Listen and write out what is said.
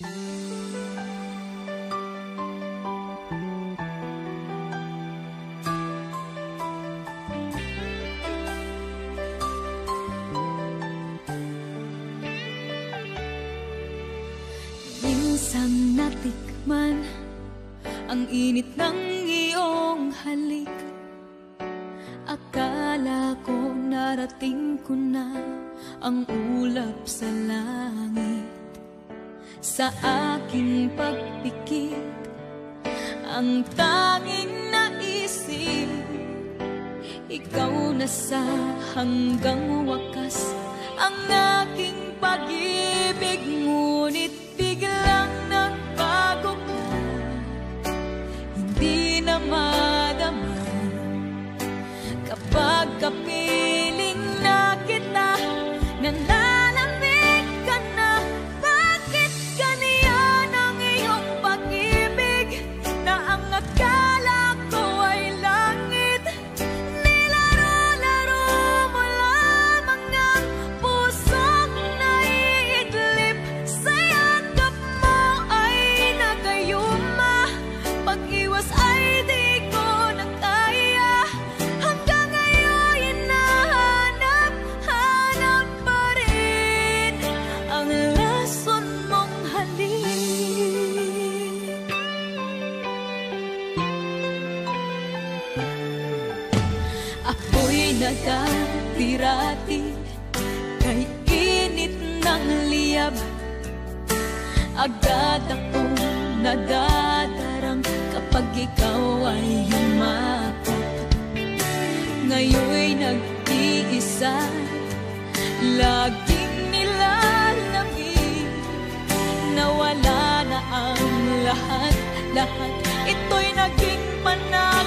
Minsan natikman ang init ng iyong halik. Akala ko narating ko na ang ulap sa langit. Sa aking pagpikit, ang tanging naisip, ikaw na sa hanggang wakas ang aking pag-ibig. Ngunit biglang nagbago ka, hindi na madama kapag kapiling na kita, nanlalamig ka na. Bakit ganyan ang iyong pag-ibig, na ang akala ko ay langit? Nilaro-laro mo lamang ang pusong naiidlip. Sa yakap mo ay nagayuma, pag-iwas ay di ko na kaya. Hanggang ngayon hinahanap-hanap pa rin ang lason mong halik. Ako'y nagkatirati kay init ng liyab. Agad akong nadadarang kapag ikaw ay yumakap. Ngayon'y nag-iisa, laging nilalamig. Nawala na ang lahat, ito'y naging panay.